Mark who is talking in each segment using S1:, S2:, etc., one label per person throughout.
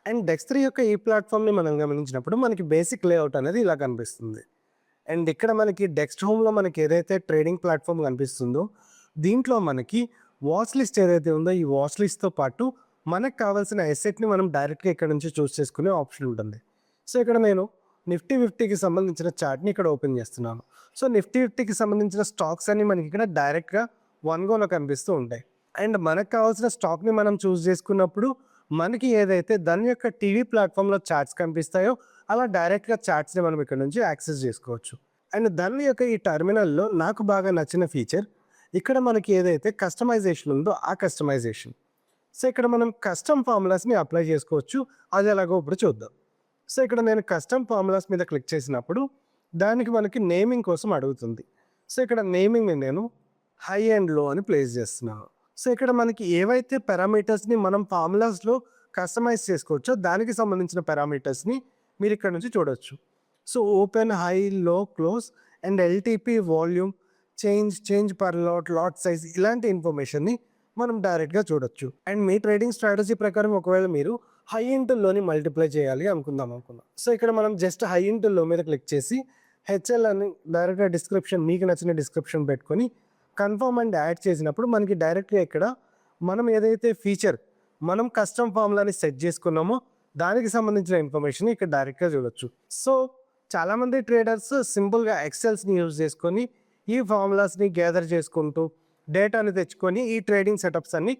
S1: And డెక్స్3 యొక్క ఈ ప్లాట్ఫామ్ని మనం గమనించినప్పుడు మనకి బేసిక్ లేఅవుట్ అనేది ఇలా కనిపిస్తుంది. అండ్ ఇక్కడ మనకి డెక్స్ట్ హోమ్లో మనకి ఏదైతే ట్రేడింగ్ ప్లాట్ఫామ్ కనిపిస్తుందో దీంట్లో మనకి వాచ్ లిస్ట్ ఏదైతే ఉందో ఈ వాచ్ లిస్ట్తో పాటు మనకు కావాల్సిన ఎసెట్ని మనం డైరెక్ట్గా ఇక్కడ నుంచి చూస్ చేసుకునే ఆప్షన్ ఉంటుంది. సో ఇక్కడ నేను నిఫ్టీ 50కి సంబంధించిన చార్ట్ని ఇక్కడ ఓపెన్ చేస్తున్నాను. సో నిఫ్టీ 50కి సంబంధించిన స్టాక్స్ అన్ని మనకి ఇక్కడ డైరెక్ట్గా వన్ గోలో కనిపిస్తూ ఉంటాయి. అండ్ మనకు కావాల్సిన స్టాక్ని మనం చూస్ చేసుకున్నప్పుడు మనకి ఏదైతే దాని యొక్క టీవీ ప్లాట్ఫామ్లో చార్ట్స్ కనిపిస్తాయో అలా డైరెక్ట్గా చార్ట్స్ని మనం ఇక్కడ నుంచి యాక్సెస్ చేసుకోవచ్చు. అండ్ దాని యొక్క ఈ టర్మినల్లో నాకు బాగా నచ్చిన ఫీచర్ ఇక్కడ మనకి ఏదైతే కస్టమైజేషన్ ఉందో ఆ కస్టమైజేషన్. సో ఇక్కడ మనం కస్టమ్ ఫార్ములాస్ని అప్లై చేసుకోవచ్చు. అది ఎలాగో ఇప్పుడు చూద్దాం. సో ఇక్కడ నేను కస్టమ్ ఫార్ములాస్ మీద క్లిక్ చేసినప్పుడు దానికి మనకి నేమింగ్ కోసం అడుగుతుంది. సో ఇక్కడ నేమింగ్ని నేను హై అండ్ లో అని ప్లేస్ చేస్తున్నాను. సో ఇక్కడ మనకి ఏవైతే పారామీటర్స్ని మనం ఫార్ములాస్లో కస్టమైజ్ చేసుకోవచ్చో దానికి సంబంధించిన పారామీటర్స్ని మీరు ఇక్కడ నుంచి చూడవచ్చు. సో ఓపెన్, హై, లో, close and LTP, volume, change per lot size ఇలాంటి ఇన్ఫర్మేషన్ని మనం డైరెక్ట్గా చూడొచ్చు. అండ్ మీ ట్రేడింగ్ స్ట్రాటజీ ప్రకారం ఒకవేళ మీరు హై ఇంటూ లోని మల్టిప్లై చేయాలి అనుకుందాం. సో ఇక్కడ మనం జస్ట్ హై ఇంటూ లో మీద క్లిక్ చేసి హెచ్ఎల్ అని డైరెక్ట్గా డిస్క్రిప్షన్ మీకు నచ్చిన డిస్క్రిప్షన్ పెట్టుకొని కన్ఫర్మ్ అండ్ యాడ్ చేసినప్పుడు మనకి డైరెక్ట్గా ఇక్కడ మనం ఏదైతే ఫీచర్ మనం కస్టమ్ ఫార్ములాని సెట్ చేసుకున్నామో దానికి సంబంధించిన ఇన్ఫర్మేషన్ ఇక్కడ డైరెక్ట్గా చూడొచ్చు. సో చాలామంది ట్రేడర్స్ సింపుల్గా ఎక్సెల్స్ని యూజ్ చేసుకొని ఈ ఫార్ములాస్ని గ్యాదర్ చేసుకుంటూ డేటాని తెచ్చుకొని ఈ ట్రేడింగ్ సెటప్స్ అన్ని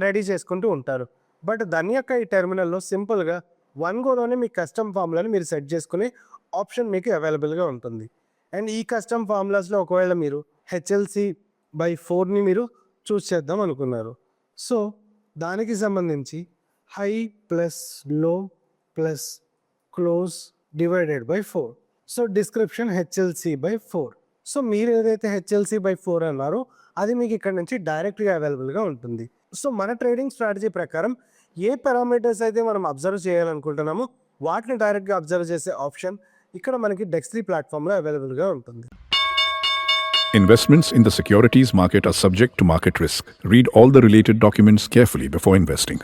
S1: రెడీ చేసుకుంటూ ఉంటారు. బట్ దాని యొక్క ఈ టెర్మినల్లో సింపుల్గా వన్ గోలోనే మీ కస్టమ్ ఫార్ములాని మీరు సెట్ చేసుకునే ఆప్షన్ మీకు అవైలబుల్గా ఉంటుంది. అండ్ ఈ కస్టమ్ ఫార్ములాస్లో ఒకవేళ మీరు HLC/4ని మీరు చూస్ చేద్దాం అనుకున్నారు. సో దానికి సంబంధించి హై ప్లస్ లో plus close divided by 4. So description HLC/4. So మీరు ఏదైతే HLC/4 అన్నారో అది మీకు ఇక్కడ నుంచి డైరెక్ట్గా అవైలబుల్గా ఉంటుంది. సో మన ట్రేడింగ్ స్ట్రాటజీ ప్రకారం ఏ పారామీటర్స్ అయితే మనం అబ్జర్వ్ చేయాలనుకుంటున్నామో వాటిని డైరెక్ట్గా అబ్జర్వ్ చేసే ఆప్షన్ ఇక్కడ మనకి డెక్స్3 ప్లాట్ఫామ్లో అవైలబుల్గా ఉంటుంది.
S2: Investments in the securities market are subject to market risk. Read all the related documents carefully before investing.